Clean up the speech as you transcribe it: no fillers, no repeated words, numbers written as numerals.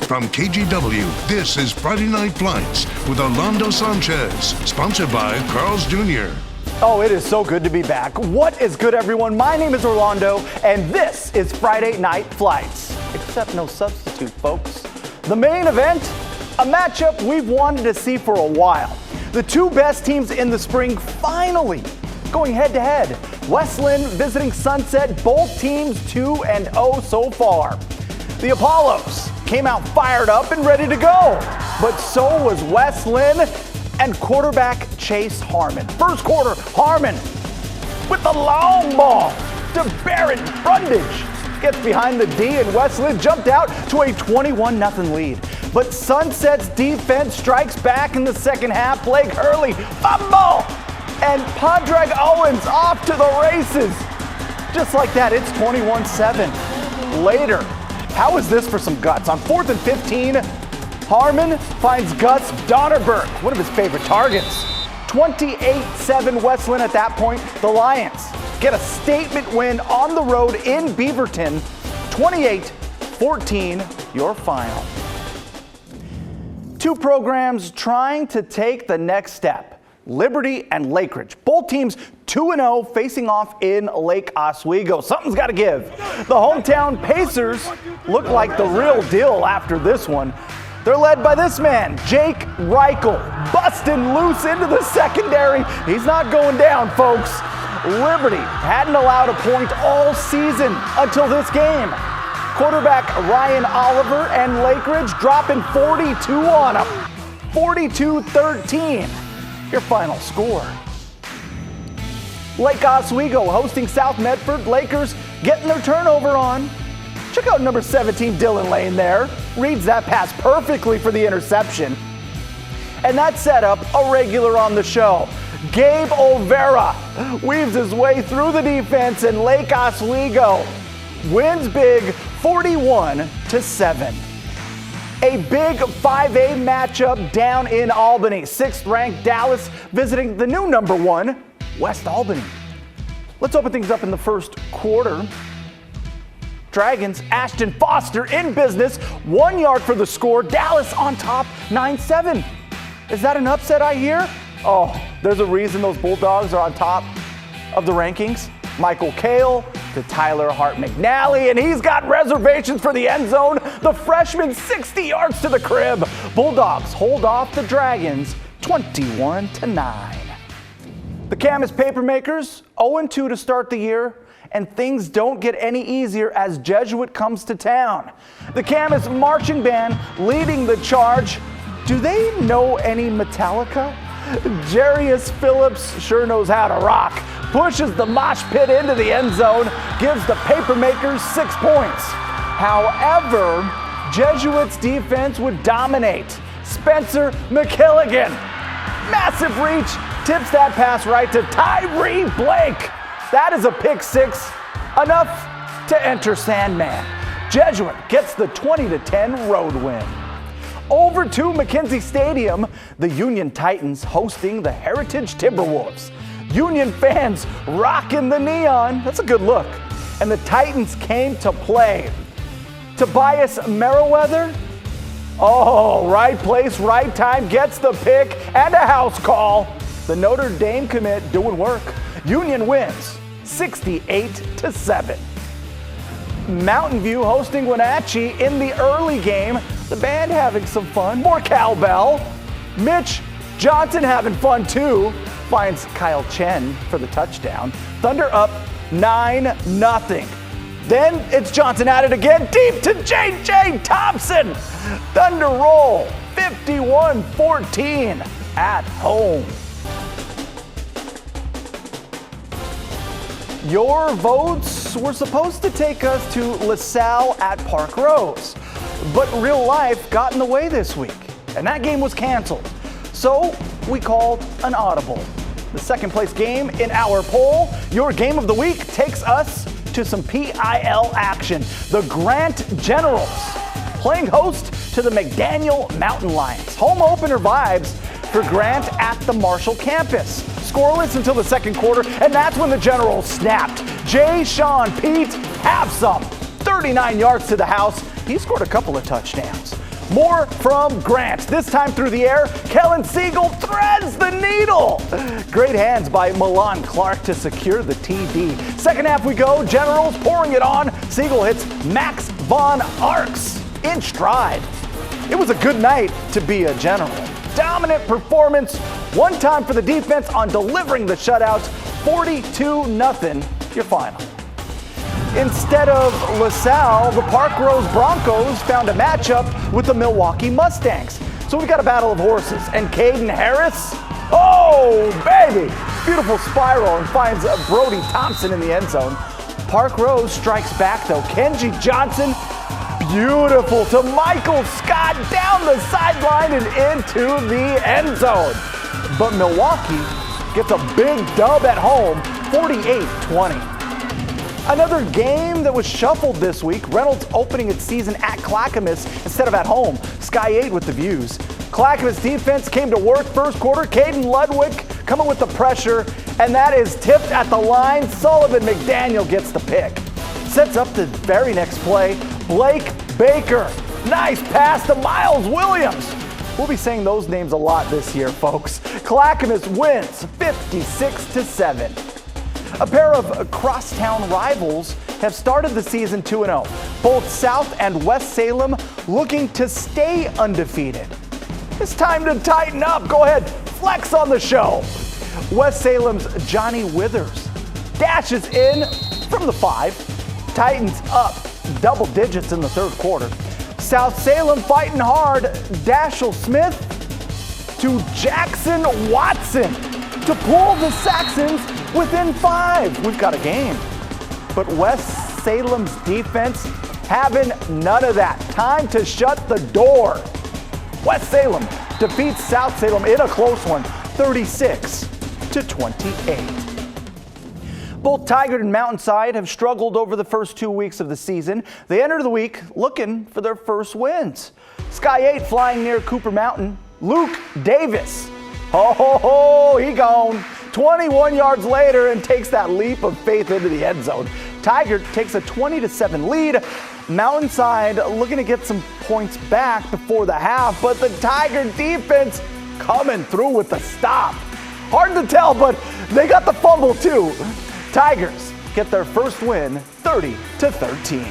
From KGW, this is Friday Night Flights with Orlando Sanchez, sponsored by Carl's Jr. Oh, it is so good to be back. What is good, everyone? My name is Orlando, and this is Friday Night Flights. Except no substitute, folks. The main event, a matchup we've wanted to see for a while. The two best teams in the spring finally going head-to-head. Westland visiting Sunset, both teams 2-0 so far. The Apollos came out fired up and ready to go, but so was Westland and quarterback Chase Harmon. First quarter, Harmon with the long ball to Barrett Brundage. Gets behind the D and Westland jumped out to a 21-0 lead. But Sunset's defense strikes back in the second half. Blake Hurley, fumble! And Padraig Owens off to the races. Just like that, it's 21-7. Later, how is this for some guts? On 4th and 15, Harmon finds Gus Donnerberg, one of his favorite targets. 28-7 Westland at that point. The Lions get a statement win on the road in Beaverton. 28-14, your final. Two programs trying to take the next step. Liberty and Lakeridge. Both teams 2-0 facing off in Lake Oswego. Something's got to give. The hometown Pacers look like the real deal after this one. They're led by this man, Jake Reichel, busting loose into the secondary. He's not going down, folks. Liberty hadn't allowed a point all season until this game. Quarterback Ryan Oliver and Lakeridge dropping 42 on him. 42-13. Your final score. Lake Oswego hosting South Medford. Lakers getting their turnover on. Check out number 17, Dylan Lane there. Reads that pass perfectly for the interception. And that set up a regular on the show. Gabe Olvera weaves his way through the defense, and Lake Oswego wins big 41-7. A big 5A matchup down in Albany. 6th-ranked Dallas visiting the new number 1, West Albany. Let's open things up in the first quarter. Dragons, Ashton Foster in business. 1 yard for the score. Dallas on top, 9-7. Is that an upset I hear? Oh, there's a reason those Bulldogs are on top of the rankings. Michael Kale to Tyler Hart-McNally, and he's got reservations for the end zone. The freshman 60 yards to the crib. Bulldogs hold off the Dragons 21-9. The Camas Papermakers 0-2 to start the year, and things don't get any easier as Jesuit comes to town. The Camas marching band leading the charge. Do they know any Metallica? Jarius Phillips sure knows how to rock. Pushes the mosh pit into the end zone, gives the Papermakers 6 points. However, Jesuits' defense would dominate. Spencer McKilligan, massive reach, tips that pass right to Tyree Blake. That is a pick 6, enough to enter Sandman. Jesuit gets the 20-10 road win. Over to McKenzie Stadium, the Union Titans hosting the Heritage Timberwolves. Union fans rocking the neon. That's a good look. And the Titans came to play. Tobias Merriweather, oh, right place, right time, gets the pick and a house call. The Notre Dame commit doing work. Union wins 68-7. Mountain View hosting Wenatchee in the early game. The band having some fun. More cowbell. Mitch Johnson having fun too. Finds Kyle Chen for the touchdown. Thunder up 9-0. Then it's Johnson at it again. Deep to J.J. Thompson. Thunder roll 51-14 at home. Your votes were supposed to take us to LaSalle at Parkrose, but real life got in the way this week, and that game was canceled. So we called an audible. The second place game in our poll, your game of the week, takes us to some PIL action. The Grant Generals playing host to the McDaniel Mountain Lions. Home opener vibes for Grant at the Marshall campus. Scoreless until the second quarter, and that's when the Generals snapped. Jay Sean Pete have some. 39 yards to the house. He scored a couple of touchdowns. More from Grant. This time through the air, Kellen Siegel threads the needle. Great hands by Milan Clark to secure the TD. Second half we go. Generals pouring it on. Siegel hits Max Von Arx in stride. It was a good night to be a General. Dominant performance. One time for the defense on delivering the shutouts. 42-0 your final. Instead of LaSalle, the Parkrose Broncos found a matchup with the Milwaukie Mustangs. So we've got a battle of horses. And Caden Harris, oh, baby! Beautiful spiral and finds Brody Thompson in the end zone. Parkrose strikes back, though. Kenji Johnson, beautiful to Michael Scott down the sideline and into the end zone. But Milwaukie gets a big dub at home, 48-20. Another game that was shuffled this week. Reynolds opening its season at Clackamas instead of at home. Sky 8 with the views. Clackamas defense came to work first quarter. Caden Ludwig coming with the pressure, and that is tipped at the line. Sullivan McDaniel gets the pick. Sets up the very next play. Blake Baker. Nice pass to Miles Williams. We'll be saying those names a lot this year, folks. Clackamas wins 56-7. A pair of crosstown rivals have started the season 2-0. Both South and West Salem looking to stay undefeated. It's time to tighten up. Go ahead, flex on the show. West Salem's Johnny Withers dashes in from the 5. Titans up double digits in the third quarter. South Salem fighting hard. Dashel Smith to Jackson Watson to pull the Saxons within 5. We've got a game. But West Salem's defense having none of that. Time to shut the door. West Salem defeats South Salem in a close one, 36-28. Both Tigard and Mountainside have struggled over the first 2 weeks of the season. They enter the week looking for their first wins. Sky 8 flying near Cooper Mountain. Luke Davis. He gone. 21 yards later and takes that leap of faith into the end zone. Tigard takes a 20-7 lead. Mountainside looking to get some points back before the half, but the Tigard defense coming through with the stop. Hard to tell, but they got the fumble too. Tigers get their first win, 30-13.